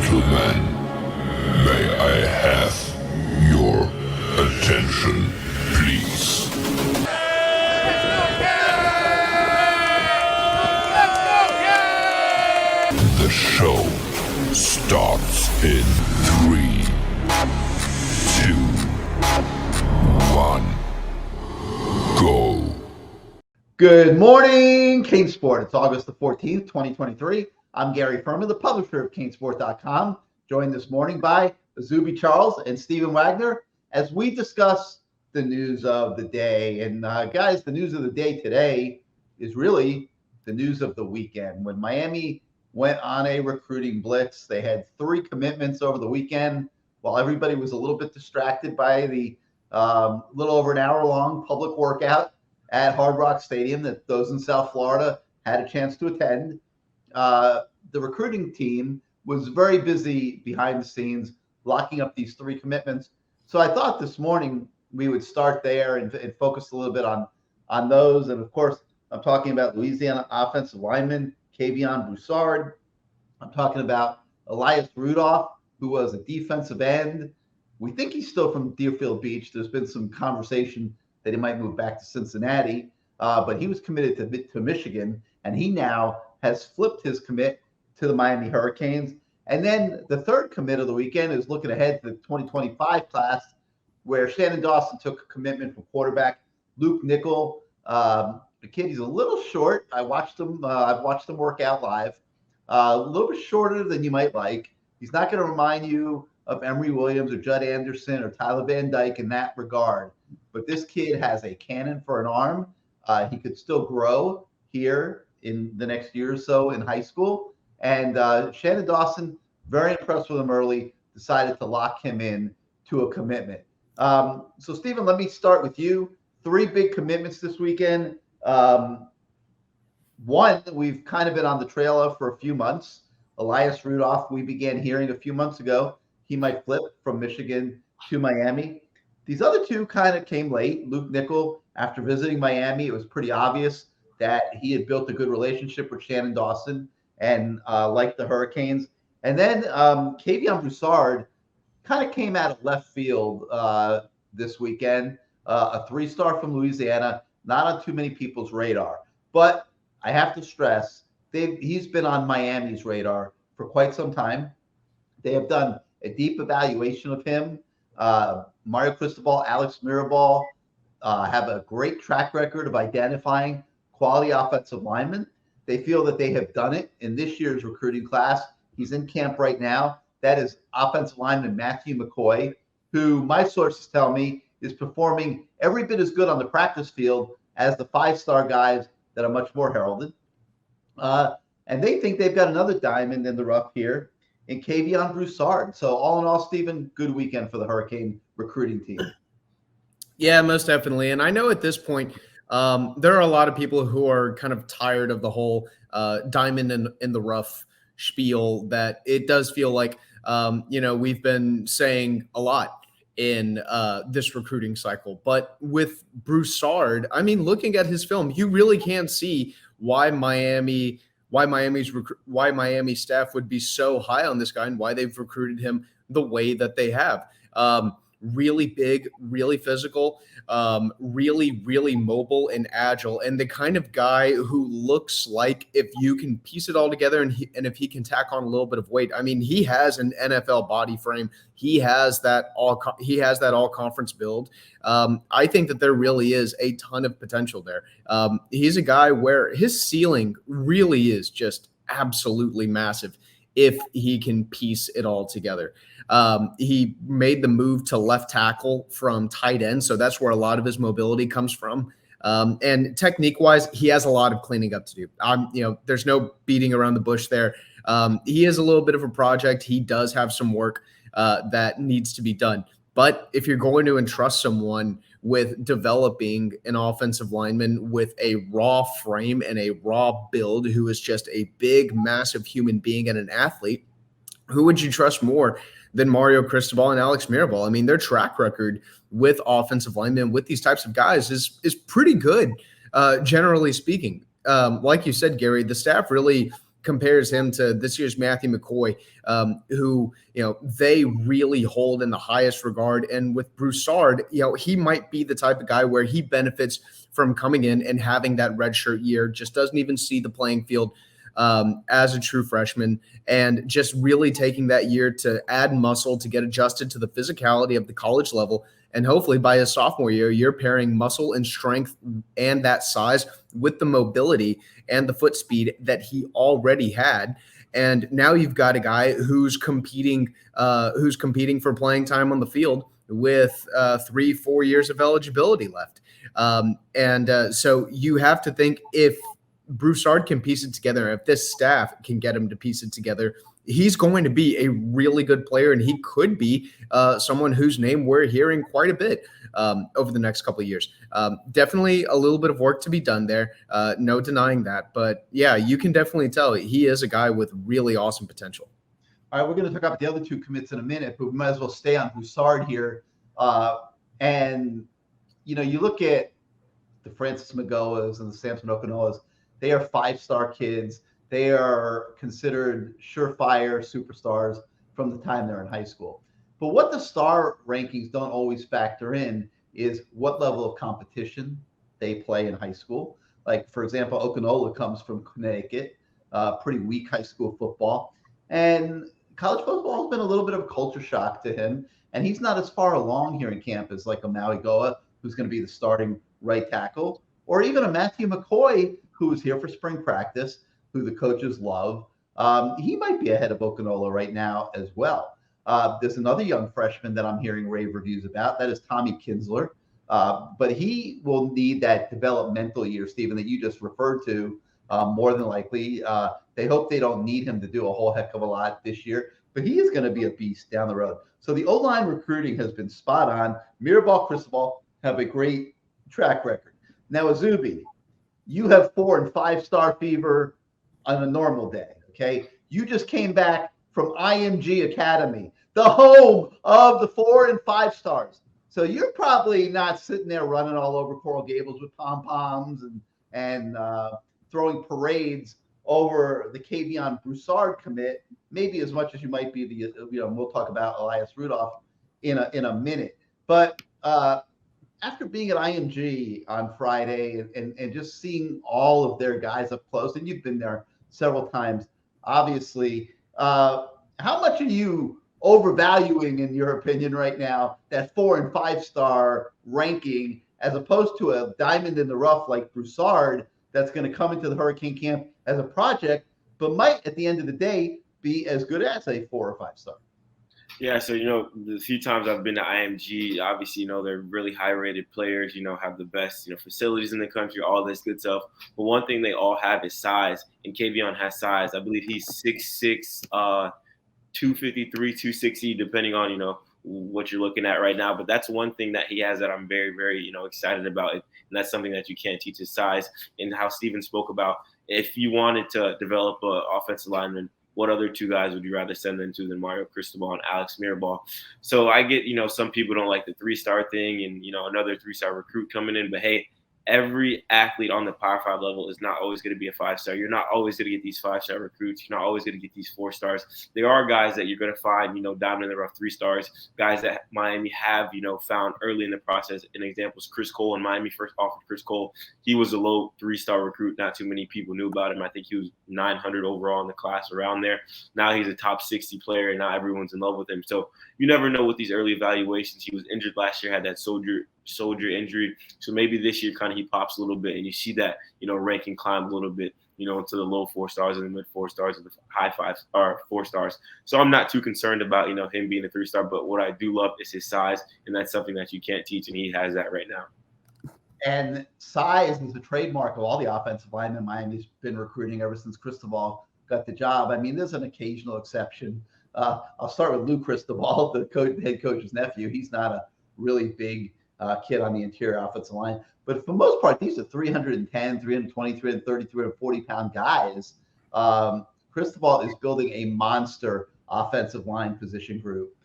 gentlemen, may I have your attention, please? The show starts in 3, 2, 1, go. Good morning, CaneSport. It's August the 14th, 2023. I'm Gary Ferman, the publisher of CaneSport.com, joined this morning by Izubee Charles and Stephen Wagner as we discuss the news of the day. And guys, the news of the day today is really the news of the weekend. When Miami went on a recruiting blitz, they had 3 commitments over the weekend while everybody was a little bit distracted by the little over an hour-long public workout at Hard Rock Stadium that those in South Florida had a chance to attend. The recruiting team was very busy behind the scenes locking up these 3 commitments. So I thought this morning we would start there and focus a little bit on those. And of course, I'm talking about Louisiana offensive lineman Kavion Broussard. I'm talking about Elias Rudolph, who was a defensive end. We think he's still from Deerfield Beach. There's been some conversation that he might move back to Cincinnati, but he was committed to Michigan, and he now has flipped his commit to the Miami Hurricanes. And then the third commit of the weekend is looking ahead to the 2025 class, where Shannon Dawson took a commitment from quarterback Luke Nickel. The kid, he's a little short. I've watched him work out live. A little bit shorter than you might like. He's not going to remind you of Emory Williams or Judd Anderson or Tyler Van Dyke in that regard. But this kid has a cannon for an arm. He could still grow here in the next year or so in high school. And Shannon Dawson, very impressed with him early, decided to lock him in to a commitment. So, Stephen, let me start with you. 3 big commitments this weekend. One, we've kind of been on the trail of for a few months. Elias Rudolph, we began hearing a few months ago, he might flip from Michigan to Miami. These other 2 kind of came late. Luke Nickel, after visiting Miami, it was pretty obvious that he had built a good relationship with Shannon Dawson and liked the Hurricanes. And then Kavion Broussard kind of came out of left field this weekend. A 3-star from Louisiana, not on too many people's radar. But I have to stress, he's been on Miami's radar for quite some time. They have done a deep evaluation of him. Mario Cristobal, Alex Mirabal have a great track record of identifying quality offensive linemen. They feel that they have done it in this year's recruiting class. He's in camp right now. That is offensive lineman Matthew McCoy, who my sources tell me is performing every bit as good on the practice field as the 5-star guys that are much more heralded. And they think they've got another diamond in the rough here in Kavion Broussard. So all in all, Stephen, good weekend for the Hurricane recruiting team. Yeah, most definitely. And I know at this point, there are a lot of people who are kind of tired of the whole diamond in the rough spiel, that it does feel like, we've been saying a lot in this recruiting cycle. But with Broussard, I mean, looking at his film, you really can't see why Miami staff would be so high on this guy and why they've recruited him the way that they have. Really big, really physical, really, really mobile and agile, and the kind of guy who looks like, if you can piece it all together and if he can tack on a little bit of weight, I mean, he has an NFL body frame. He has that all conference build. I think that there really is a ton of potential there. He's a guy where his ceiling really is just absolutely massive if he can piece it all together. He made the move to left tackle from tight end, so that's where a lot of his mobility comes from. And technique-wise, he has a lot of cleaning up to do. There's no beating around the bush there. He is a little bit of a project. He does have some work that needs to be done. But if you're going to entrust someone with developing an offensive lineman with a raw frame and a raw build, who is just a big, massive human being and an athlete, who would you trust more than Mario Cristobal and Alex Mirabal? I mean, their track record with offensive linemen, with these types of guys, is pretty good, generally speaking. Like you said, Gary, the staff really compares him to this year's Matthew McCoy, who, they really hold in the highest regard. And with Broussard, he might be the type of guy where he benefits from coming in and having that redshirt year, just doesn't even see the playing field as a true freshman, and just really taking that year to add muscle, to get adjusted to the physicality of the college level. And hopefully by his sophomore year, you're pairing muscle and strength and that size with the mobility and the foot speed that he already had. And now you've got a guy who's competing for playing time on the field with 3-4 years of eligibility left. So you have to think, if Broussard can piece it together, if this staff can get him to piece it together, he's going to be a really good player, and he could be someone whose name we're hearing quite a bit over the next couple of years. Definitely a little bit of work to be done there. No denying that. But yeah, you can definitely tell he is a guy with really awesome potential. All right, we're going to talk about the other two commits in a minute, but we might as well stay on Broussard here. You look at the Francis Magoas and the Samson Okonoas. They are 5-star kids. They are considered surefire superstars from the time they're in high school. But what the star rankings don't always factor in is what level of competition they play in high school. Like, for example, Okonola comes from Connecticut, pretty weak high school football. And college football has been a little bit of a culture shock to him. And he's not as far along here in camp as like a Maui Goa, who's going to be the starting right tackle, or even a Matthew McCoy, who was here for spring practice, who the coaches love. He might be ahead of Okonola right now as well. There's another young freshman that I'm hearing rave reviews about. That is Tommy Kinsler. But he will need that developmental year, Stephen, that you just referred to, more than likely. They hope they don't need him to do a whole heck of a lot this year, but he is going to be a beast down the road. So the O-line recruiting has been spot on. Mirabal, Cristobal have a great track record. Now, Izubee, you have 4- and 5-star fever on a normal day, okay? You just came back from IMG Academy, the home of the 4- and 5-stars. So you're probably not sitting there running all over Coral Gables with pom-poms and throwing parades over the Kavion Broussard commit, maybe as much as you might be we'll talk about Elias Rudolph in a minute. But after being at IMG on Friday and just seeing all of their guys up close, and you've been there several times, obviously, how much are you overvaluing, in your opinion, right now, that 4- and 5-star ranking, as opposed to a diamond in the rough like Broussard that's going to come into the Hurricane camp as a project, but might, at the end of the day, be as good as a 4 or 5-star? Yeah, so, the few times I've been to IMG, obviously, they're really high-rated players, have the best, facilities in the country, all this good stuff. But one thing they all have is size, and Kavion has size. I believe he's 6'6", 253, 260, depending on, what you're looking at right now. But that's one thing that he has that I'm very, very, excited about. And that's something that you can't teach, his size. And how Stephen spoke about, if you wanted to develop an offensive lineman, what other 2 guys would you rather send them to than Mario Cristobal and Alex Mirabal? So I get, some people don't like the 3-star thing and, another 3-star recruit coming in. But, hey, every athlete on the Power 5 level is not always going to be a 5-star. You're not always going to get these 5-star recruits. You're not always going to get these 4 stars. There are guys that you're going to find, diamond in the rough 3 stars, guys that Miami have, found early in the process. An example is Chris Cole. When Miami first offered Chris Cole, he was a low 3-star recruit. Not too many people knew about him. I think he was 900 overall in the class, around there. Now he's a top 60 player, and now everyone's in love with him. So you never know with these early evaluations. He was injured last year, had that soldier injury. So maybe this year kind of he pops a little bit, and you see that, ranking climb a little bit, into the low 4 stars and the mid 4 stars and the high 5 or 4 stars. So I'm not too concerned about, him being a 3-star, but what I do love is his size, and that's something that you can't teach, and he has that right now. And size is a trademark of all the offensive linemen Miami's been recruiting ever since Cristobal got the job. I mean, there's an occasional exception. I'll start with Lou Cristobal, the head coach's nephew. He's not a really big kid on the interior offensive line. But for the most part, these are 310, 320, 330, 340-pound guys. Cristobal is building a monster offensive line position group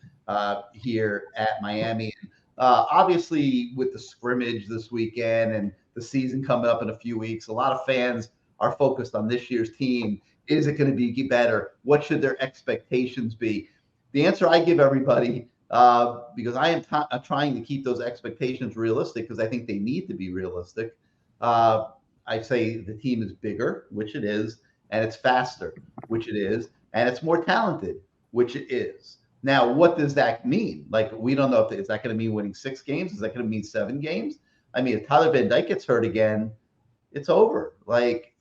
here at Miami. Obviously, with the scrimmage this weekend and the season coming up in a few weeks, a lot of fans are focused on this year's team Is it going to be better? What should their expectations be? The answer I give everybody, because I am trying to keep those expectations realistic, because I think they need to be realistic. I say the team is bigger, which it is, and it's faster, which it is, and it's more talented, which it is. Now, what does that mean? Like, we don't know is that going to mean winning 6 games? Is that going to mean 7 games? I mean, if Tyler Van Dyke gets hurt again, it's over. Like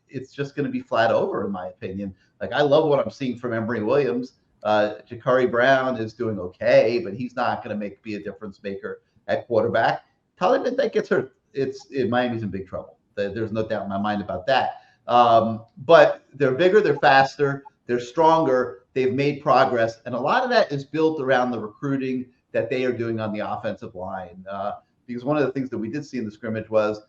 it's just going to be flat over, in my opinion. Like, I love what I'm seeing from Emory Williams. Ja'Carri Brown is doing okay, but he's not going to be a difference maker at quarterback. Tyler Van Dyke gets hurt, Miami's in big trouble. There's no doubt in my mind about that. But they're bigger, they're faster, they're stronger, they've made progress, and a lot of that is built around the recruiting that they are doing on the offensive line. Because one of the things that we did see in the scrimmage was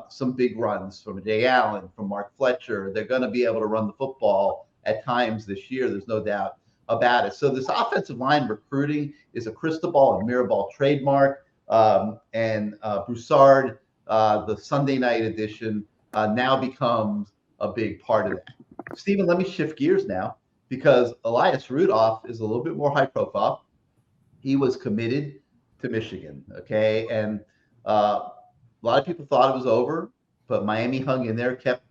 some big runs from Jay Allen, from Mark Fletcher. They're going to be able to run the football at times this year. There's no doubt about it. So this offensive line recruiting is a Cristobal and Mirabal trademark. And Broussard, the Sunday night edition, now becomes a big part of that. Stephen, let me shift gears now, because Elias Rudolph is a little bit more high profile. He was committed to Michigan, okay? And a lot of people thought it was over, but Miami hung in there, kept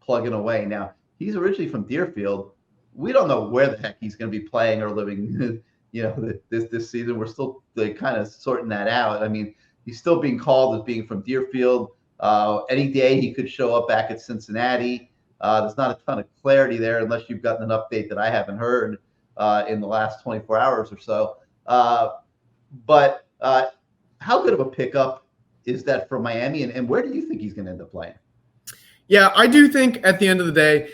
plugging away. Now, he's originally from Deerfield. We don't know where the heck he's going to be playing or living, this season. We're still kind of sorting that out. I mean, he's still being called as being from Deerfield. Any day he could show up back at Cincinnati. There's not a ton of clarity there, unless you've gotten an update that I haven't heard in the last 24 hours or so. But how good of a pickup is that for Miami, and where do you think he's going to end up playing? Yeah, I do think at the end of the day,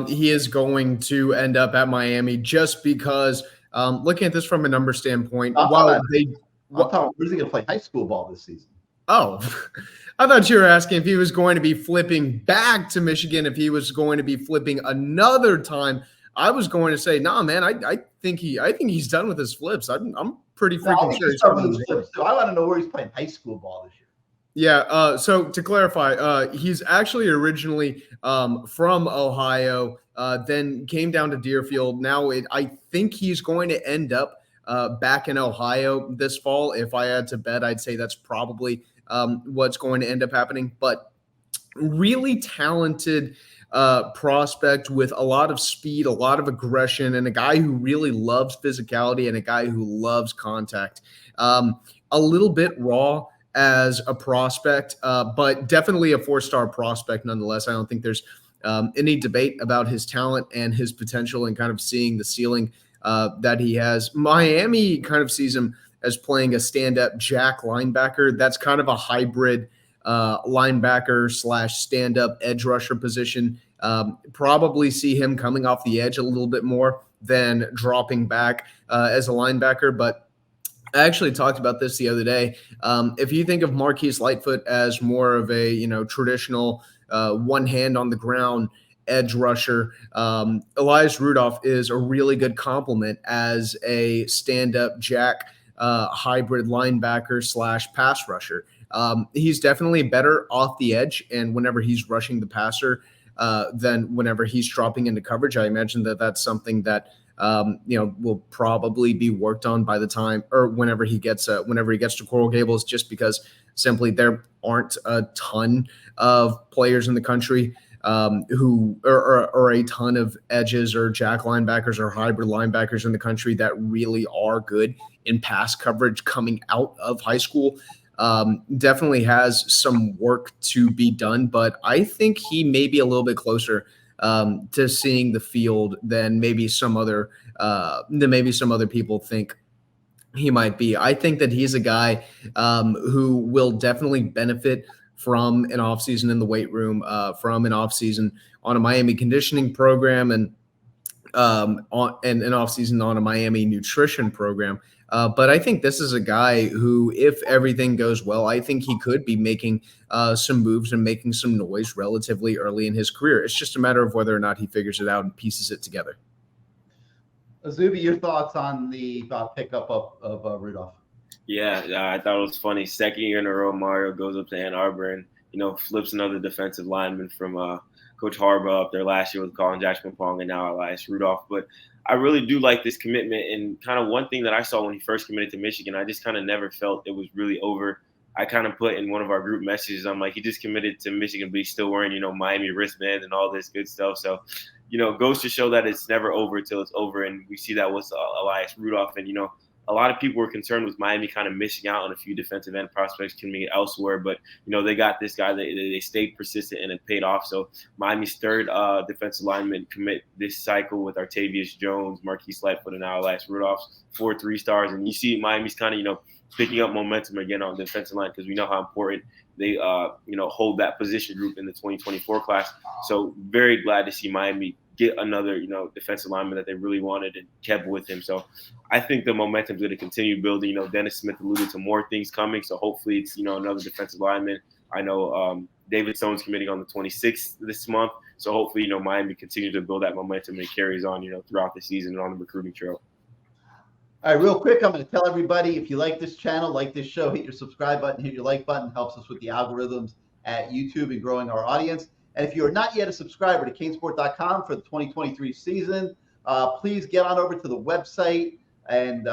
he is going to end up at Miami, just because looking at this from a number standpoint, where's he going to play high school ball this season? Oh, I thought you were asking if he was going to be flipping back to Michigan, if he was going to be flipping another time. I was going to say, nah, man, I think he's done with his flips. I'm pretty freaking sure he's done with his flips. So I want to know where he's playing high school ball this year. Yeah, so to clarify, he's actually originally from Ohio, then came down to Deerfield. Now I think he's going to end up back in Ohio this fall. If I had to bet, I'd say that's probably what's going to end up happening. But really talented prospect with a lot of speed, a lot of aggression, and a guy who really loves physicality and a guy who loves contact. A little bit raw as a prospect, but definitely a 4-star prospect nonetheless. I don't think there's any debate about his talent and his potential, and kind of seeing the ceiling that he has. Miami kind of sees him as playing a stand-up jack linebacker. That's kind of a hybrid linebacker / stand-up edge rusher position. Probably see him coming off the edge a little bit more than dropping back as a linebacker, but I actually talked about this the other day. If you think of Marquise Lightfoot as more of a traditional one hand on the ground edge rusher, Elias Rudolph is a really good complement as a stand-up jack hybrid linebacker / pass rusher. He's definitely better off the edge and whenever he's rushing the passer than whenever he's dropping into coverage. I imagine that that's something that will probably be worked on by the time or whenever he gets to Coral Gables, just because simply there aren't a ton of players in the country who are a ton of edges or jack linebackers or hybrid linebackers in the country that really are good in pass coverage coming out of high school. Definitely has some work to be done, but I think he may be a little bit closer to seeing the field than maybe some other people think he might be. I think that he's a guy who will definitely benefit from an offseason in the weight room, from an offseason on a Miami conditioning program, and an offseason on a Miami nutrition program. But I think this is a guy who, if everything goes well, I think he could be making some moves and making some noise relatively early in his career. It's just a matter of whether or not he figures it out and pieces it together. Izubee, your thoughts on the pickup of Rudolph? Yeah, I thought it was funny. Second year in a row, Mario goes up to Ann Arbor and flips another defensive lineman from Coach Harbaugh up there last year with Colin Jackson-Pong and now Elias Rudolph. But I really do like this commitment. And kind of one thing that I saw when he first committed to Michigan, I just kind of never felt it was really over. I kind of put in one of our group messages, I'm like, he just committed to Michigan, but he's still wearing, Miami wristband and all this good stuff. So, goes to show that it's never over until it's over. And we see that with Elias Rudolph. And, a lot of people were concerned with Miami kind of missing out on a few defensive end prospects coming elsewhere. But, they got this guy. They stayed persistent and it paid off. So Miami's third defensive lineman commit this cycle with Artavius Jones, Marquise Lightfoot, and now Elias Rudolph, 4 3-stars. And you see Miami's kind of, picking up momentum again on the defensive line because we know how important they, hold that position group in the 2024 class. So very glad to see Miami get another, defensive lineman that they really wanted and kept with him. So I think the momentum is going to continue building. Dennis Smith alluded to more things coming. So hopefully it's, another defensive lineman. I know David Stone's committing on the 26th this month. So hopefully, Miami continues to build that momentum and carries on, throughout the season and on the recruiting trail. All right, real quick, I'm going to tell everybody, if you like this channel, like this show, hit your subscribe button, hit your like button. Helps us with the algorithms at YouTube and growing our audience. And if you are not yet a subscriber to CaneSport.com for the 2023 season, please get on over to the website and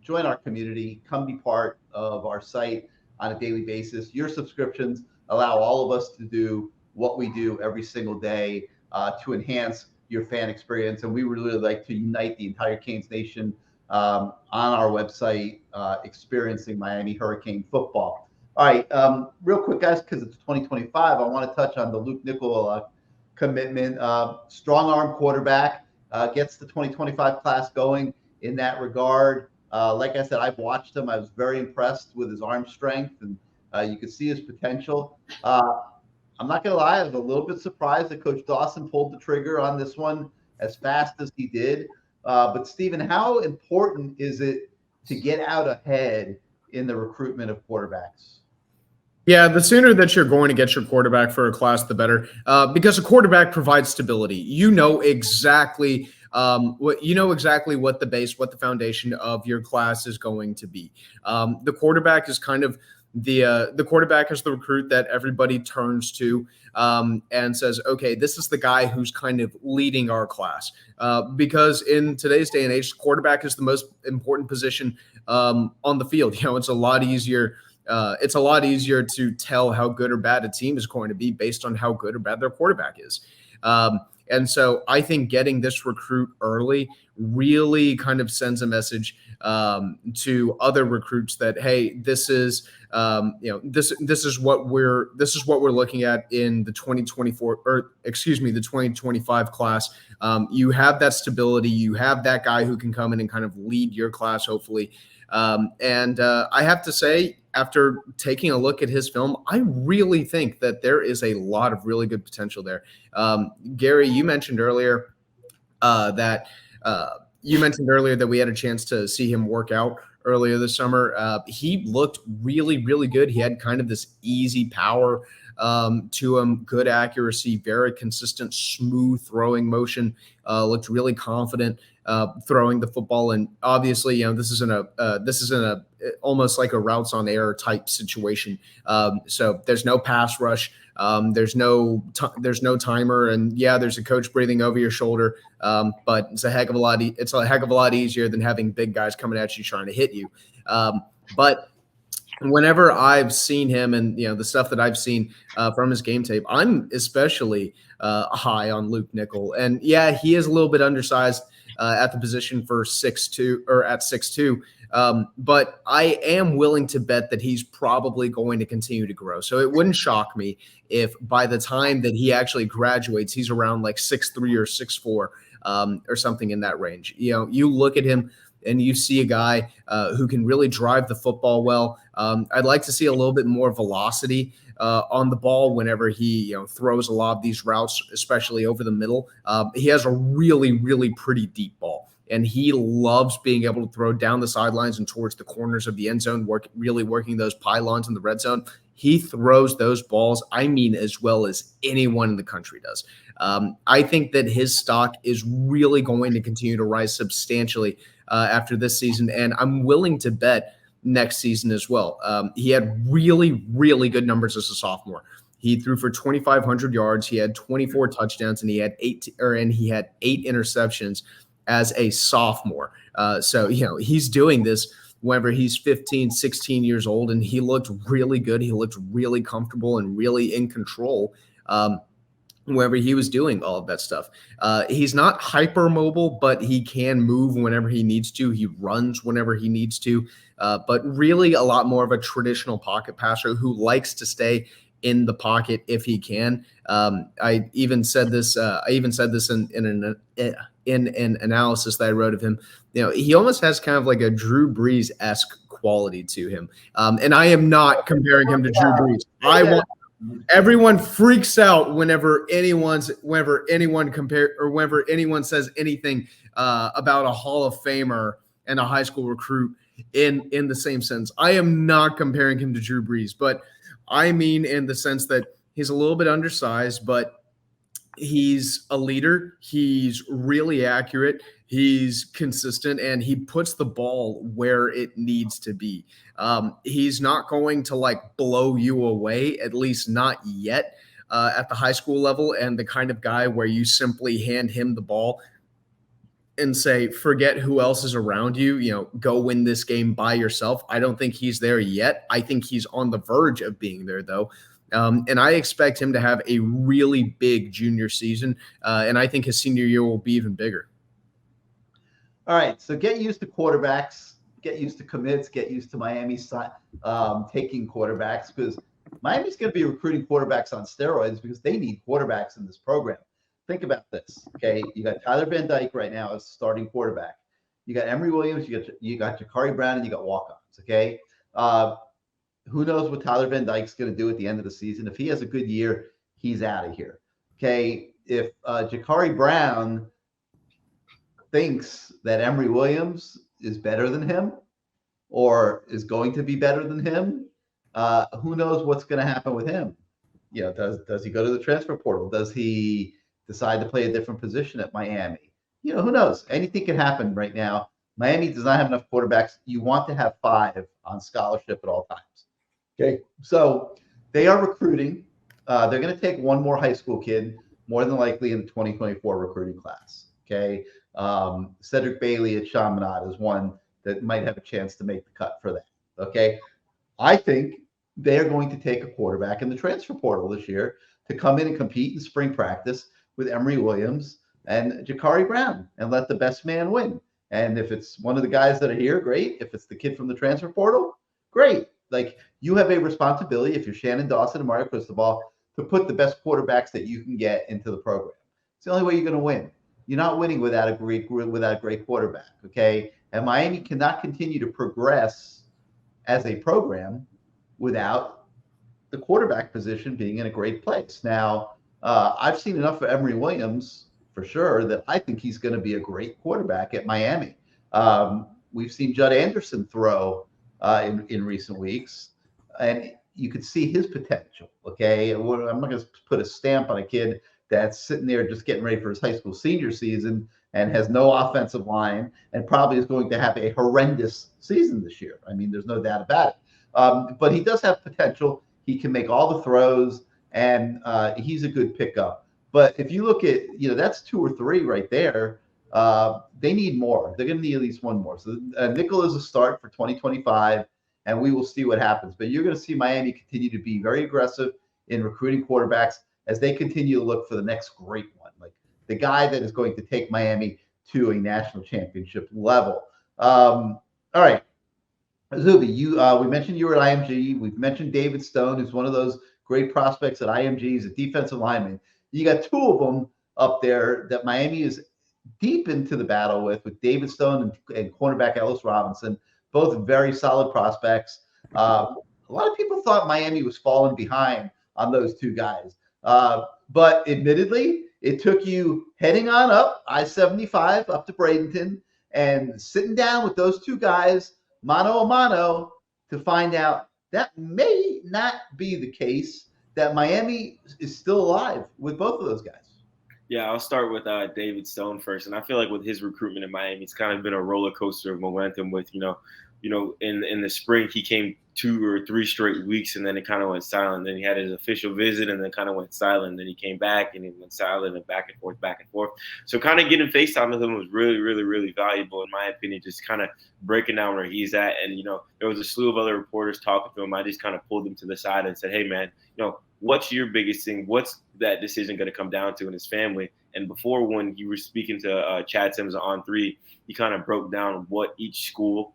join our community. Come be part of our site on a daily basis. Your subscriptions allow all of us to do what we do every single day to enhance your fan experience. And we would really like to unite the entire Canes Nation on our website, experiencing Miami Hurricane football. All right, real quick, guys, because it's 2025, I want to touch on the Luke Nickel commitment. Strong arm quarterback, gets the 2025 class going in that regard. Like I said, I've watched him. I was very impressed with his arm strength, and you could see his potential. I'm not going to lie, I was a little bit surprised that Coach Dawson pulled the trigger on this one as fast as he did. But Stephen, how important is it to get out ahead in the recruitment of quarterbacks? Yeah, the sooner that you're going to get your quarterback for a class, the better, because a quarterback provides stability. You know exactly what the base, what the foundation of your class is going to be. The quarterback is kind of the quarterback is the recruit that everybody turns to and says, okay, this is the guy who's kind of leading our class. Because in today's day and age, quarterback is the most important position on the field. It's a lot easier. It's a lot easier to tell how good or bad a team is going to be based on how good or bad their quarterback is. And so I think getting this recruit early really kind of sends a message to other recruits that, hey, this is what we're looking at in the 2025 class. You have that stability. You have that guy who can come in and kind of lead your class, hopefully. And I have to say, after taking a look at his film, I really think that there is a lot of really good potential there. Gary, you mentioned earlier that we had a chance to see him work out earlier this summer. He looked really, really good. He had kind of this easy power to him, good accuracy, very consistent, smooth throwing motion, looked really confident throwing the football. And obviously, this isn't a almost like a routes on air type situation. So there's no pass rush. There's no timer, and yeah, there's a coach breathing over your shoulder. But it's a heck of a lot easier than having big guys coming at you trying to hit you. But whenever I've seen him and the stuff that I've seen from his game tape, I'm especially high on Luke Nickel. And yeah, he is a little bit undersized at the position for 6'2" or at 6'2". But I am willing to bet that he's probably going to continue to grow. So it wouldn't shock me if by the time that he actually graduates, he's around like 6'3" or 6'4", or something in that range. You look at him and you see a guy who can really drive the football well. I'd like to see a little bit more velocity on the ball whenever he throws a lot of these routes, especially over the middle. He has a really, really pretty deep ball, and he loves being able to throw down the sidelines and towards the corners of the end zone, really working those pylons in the red zone. He throws those balls, as well as anyone in the country does. I think that his stock is really going to continue to rise substantially after this season, and I'm willing to bet next season as well. He had really, really good numbers as a sophomore. He threw for 2,500 yards. He had 24 touchdowns, and he had eight interceptions as a sophomore. So he's doing this whenever he's 15, 16 years old, and he looked really good. He looked really comfortable and really in control whenever he was doing all of that stuff. He's not hypermobile, but he can move whenever he needs to. He runs whenever he needs to, but really a lot more of a traditional pocket passer who likes to stay in the pocket if he can. I even said this in an analysis that I wrote of him. He almost has kind of like a Drew Brees-esque quality to him. And I am not comparing him to Drew Brees. Everyone freaks out whenever anyone says anything about a Hall of Famer and a high school recruit in the same sense. I am not comparing him to Drew Brees, but I mean in the sense that he's a little bit undersized, but he's a leader. He's really accurate. He's consistent, and he puts the ball where it needs to be. He's not going to blow you away, at least not yet at the high school level, and the kind of guy where you simply hand him the ball and say, forget who else is around you, go win this game by yourself. I don't think he's there yet. I think he's on the verge of being there, though. And I expect him to have a really big junior season, and I think his senior year will be even bigger. All right, so get used to quarterbacks, get used to commits, get used to Miami taking quarterbacks, because Miami's going to be recruiting quarterbacks on steroids because they need quarterbacks in this program. Think about this, okay? You got Tyler Van Dyke right now as starting quarterback. You got Emory Williams, you got Jakari Brown, and you got walk-ons, okay? Who knows what Tyler Van Dyke's going to do at the end of the season? If he has a good year, he's out of here, okay? If Jakari Brown thinks that Emory Williams is better than him or is going to be better than him, who knows what's going to happen with him? Does he go to the transfer portal? Does he decide to play a different position at Miami? Who knows? Anything can happen right now. Miami does not have enough quarterbacks. You want to have 5 on scholarship at all times. Okay, so they are recruiting. They're going to take one more high school kid, more than likely in the 2024 recruiting class. Okay, Cedric Bailey at Chaminade is one that might have a chance to make the cut for that. Okay, I think they're going to take a quarterback in the transfer portal this year to come in and compete in spring practice with Emory Williams and Jakari Brown and let the best man win. And if it's one of the guys that are here, great. If it's the kid from the transfer portal, great. You have a responsibility, if you're Shannon Dawson and Mario Cristobal, to put the best quarterbacks that you can get into the program. It's the only way you're going to win. You're not winning without a great quarterback, okay? And Miami cannot continue to progress as a program without the quarterback position being in a great place. Now, I've seen enough of Emory Williams for sure that I think he's going to be a great quarterback at Miami. We've seen Judd Anderson throw in recent weeks, and you could see his potential, okay? I'm not going to put a stamp on a kid that's sitting there just getting ready for his high school senior season and has no offensive line and probably is going to have a horrendous season this year. I mean, there's no doubt about it. But he does have potential. He can make all the throws, and he's a good pickup. But if you look at, that's 2 or 3 right there. They need more. They're going to need at least one more. So Nickel is a start for 2025, and we will see what happens. But you're going to see Miami continue to be very aggressive in recruiting quarterbacks as they continue to look for the next great one, like the guy that is going to take Miami to a national championship level. All right, Izubee, we mentioned you were at IMG. We've mentioned David Stone, who's one of those great prospects at IMG. He's a defensive lineman. You got 2 of them up there that Miami is deep into the battle with David Stone and cornerback Ellis Robinson, both very solid prospects. A lot of people thought Miami was falling behind on those 2 guys. But admittedly, it took you heading on up I-75 up to Bradenton and sitting down with those 2 guys, mano a mano, to find out that may not be the case, that Miami is still alive with both of those guys. Yeah, I'll start with David Stone first. And I feel like with his recruitment in Miami, it's kind of been a roller coaster of momentum with, in the spring, he came 2 or 3 straight weeks, and then it kind of went silent. Then he had his official visit, and then kind of went silent. Then he came back, and he went silent, and back and forth, back and forth. So kind of getting FaceTime with him was really, really, really valuable, in my opinion, just kind of breaking down where he's at. And, there was a slew of other reporters talking to him. I just kind of pulled him to the side and said, hey, man, what's your biggest thing? What's that decision going to come down to in his family? And before, when you were speaking to Chad Sims on 3, he kind of broke down what each school,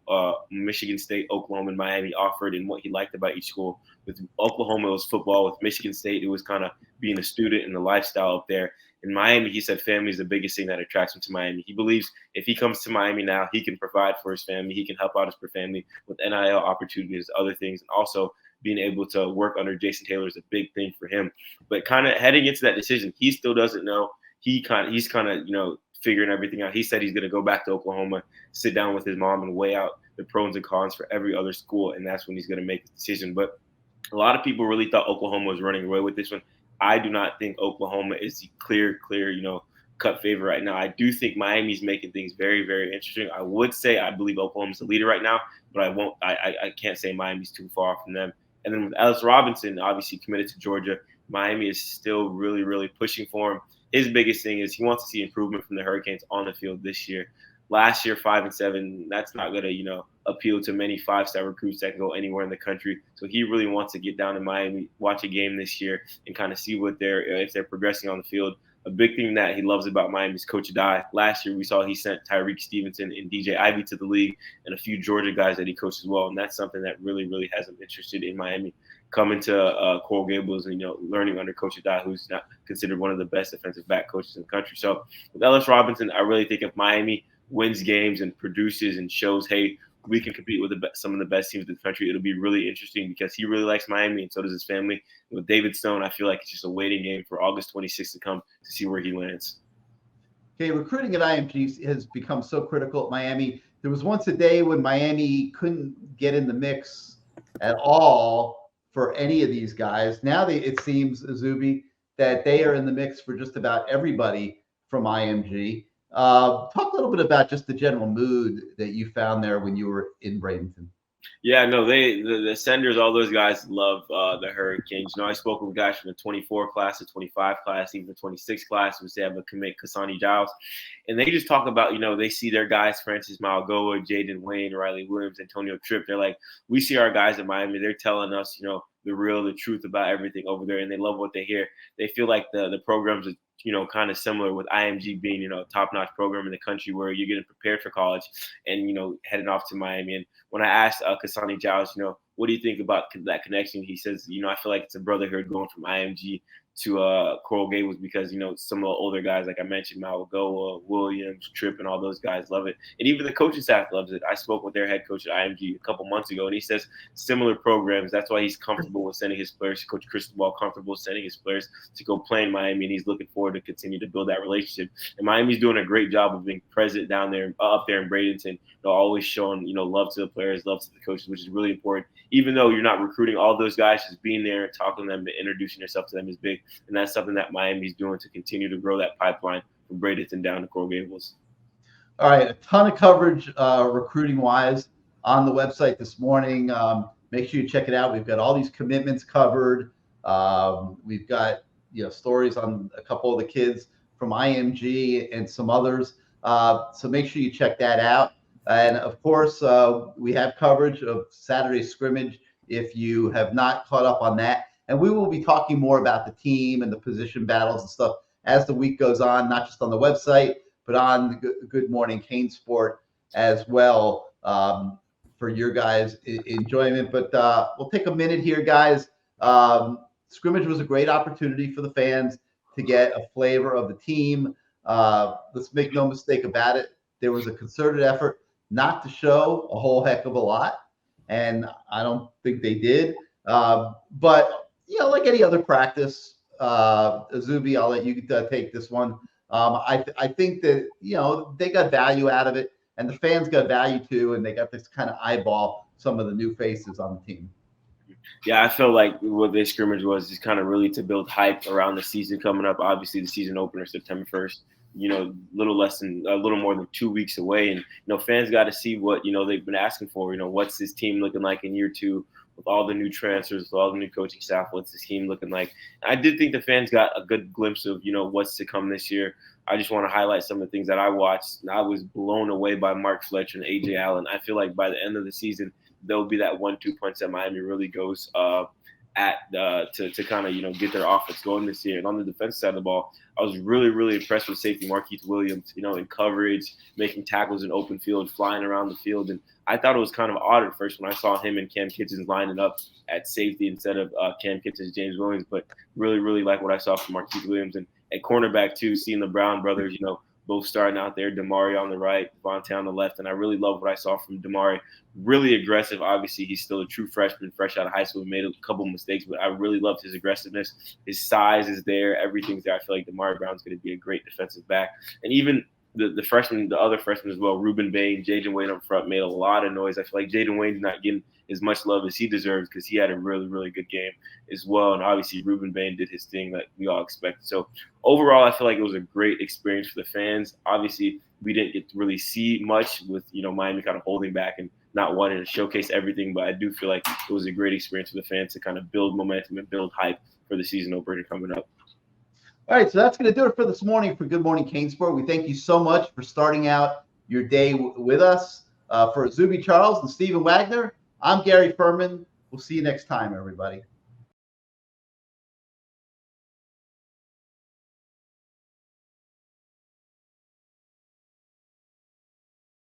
Michigan State, Oklahoma, and Miami, offered, and what he liked about each school. With Oklahoma, it was football. With Michigan State, it was kind of being a student and the lifestyle up there. In Miami, he said family is the biggest thing that attracts him to Miami. He believes if he comes to Miami now, he can provide for his family. He can help out his family with NIL opportunities, other things, and also being able to work under Jason Taylor is a big thing for him. But kind of heading into that decision, he still doesn't know. He's kind of figuring everything out. He said he's going to go back to Oklahoma, sit down with his mom, and weigh out the pros and cons for every other school, and that's when he's going to make the decision. But a lot of people really thought Oklahoma was running away with this one. I do not think Oklahoma is the clear, cut favorite right now. I do think Miami's making things very, very interesting. I would say I believe Oklahoma's the leader right now, but I can't say Miami's too far from them. And then with Elias Robinson, obviously committed to Georgia, Miami is still really, really pushing for him. His biggest thing is he wants to see improvement from the Hurricanes on the field this year. Last year, 5-7, that's not going to, appeal to many 5-star recruits that can go anywhere in the country. So he really wants to get down to Miami, watch a game this year, and kind of see if they're progressing on the field. A big thing that he loves about Miami is Coach Adai. Last year, we saw he sent Tyreek Stevenson and DJ Ivey to the league, and a few Georgia guys that he coached as well. And that's something that really, really has him interested in Miami. Coming to Coral Gables and, learning under Coach Adai, who's not considered one of the best defensive back coaches in the country. So with Elias Robinson, I really think if Miami wins games and produces and shows, hey, we can compete with some of the best teams in the country, it'll be really interesting because he really likes Miami, and so does his family. With David Stone, I feel like it's just a waiting game for August 26th to come to see where he lands. Okay, recruiting at IMG has become so critical at Miami. There was once a day when Miami couldn't get in the mix at all for any of these guys. Now it seems, Izubee, that they are in the mix for just about everybody from IMG. Talk a little bit about just the general mood that you found there when you were in Bradenton. Yeah, no, the Senders, all those guys love the Hurricanes. I spoke with guys from the 24 class, the 25 class, even the 26 class, which they have a commit, Kasani Giles. And they just talk about, they see their guys, Francis Malgoa, Jaden Wayne, Riley Williams, Antonio Tripp. They're like, we see our guys in Miami. They're telling us, the truth about everything over there, and they love what they hear. They feel like the programs are, kind of similar with IMG being, a top-notch program in the country where you're getting prepared for college and, heading off to Miami. And when I asked Kasani Giles, what do you think about that connection? He says, I feel like it's a brotherhood going from IMG to Coral Gables because, some of the older guys, like I mentioned, Malgoa, Williams, Tripp, and all those guys love it. And even the coaching staff loves it. I spoke with their head coach at IMG a couple months ago, and he says similar programs. That's why he's comfortable with sending his players. Coach Cristobal comfortable sending his players to go play in Miami, and he's looking forward to continue to build that relationship. And Miami's doing a great job of being present down there, up there in Bradenton. They're always showing, love to the players, love to the coaches, which is really important. Even though you're not recruiting all those guys, just being there and talking to them and introducing yourself to them is big. And that's something that Miami's doing to continue to grow that pipeline from Bradenton down to Coral Gables. All right, a ton of coverage recruiting-wise on the website this morning. Make sure you check it out. We've got all these commitments covered. We've got stories on a couple of the kids from IMG and some others. So make sure you check that out. And of course, we have coverage of Saturday's scrimmage if you have not caught up on that. And we will be talking more about the team and the position battles and stuff as the week goes on, not just on the website, but on Good Morning CaneSport as well for your guys' enjoyment. But we'll take a minute here, guys. Scrimmage was a great opportunity for the fans to get a flavor of the team. Let's make no mistake about it. There was a concerted effort not to show a whole heck of a lot, and I don't think they did. But like any other practice, Izubee, I'll let you take this one. I think that they got value out of it, and the fans got value too, and they got this kind of eyeball some of the new faces on the team. Yeah, I feel like what this scrimmage was just kind of really to build hype around the season coming up. Obviously, the season opener September 1st. a little more than 2 weeks away. And, fans got to see what, they've been asking for. What's this team looking like in year 2 with all the new transfers, with all the new coaching staff? What's this team looking like? And I did think the fans got a good glimpse of, what's to come this year. I just want to highlight some of the things that I watched. I was blown away by Mark Fletcher and A.J. Allen. I feel like by the end of the season, there'll be that 1-2 punch that Miami really goes to kind of, get their offense going this year. And on the defense side of the ball, I was really, really impressed with safety Marquise Williams, in coverage, making tackles in open field, flying around the field. And I thought it was kind of odd at first when I saw him and Cam Kitchens lining up at safety instead of Cam Kitchens, James Williams, but really, really like what I saw from Marquise Williams. And at cornerback, too, seeing the Brown brothers, both starting out there, Damari on the right, Vontae on the left. And I really love what I saw from Damari. Really aggressive. Obviously, he's still a true freshman, fresh out of high school. He made a couple mistakes, but I really loved his aggressiveness. His size is there. Everything's there. I feel like Damari Brown's going to be a great defensive back. And even the freshmen, the other freshmen as well, Ruben Bain, Jaden Wayne up front made a lot of noise. I feel like Jaden Wayne's not getting as much love as he deserves because he had a really, really good game as well. And obviously Ruben Bain did his thing that we all expected. So overall, I feel like it was a great experience for the fans. Obviously, we didn't get to really see much with, Miami kind of holding back and not wanting to showcase everything. But I do feel like it was a great experience for the fans to kind of build momentum and build hype for the season opener coming up. All right, so that's going to do it for this morning for Good Morning CaneSport. We thank you so much for starting out your day with us. For Izubee Charles and Stephen Wagner, I'm Gary Ferman. We'll see you next time, everybody.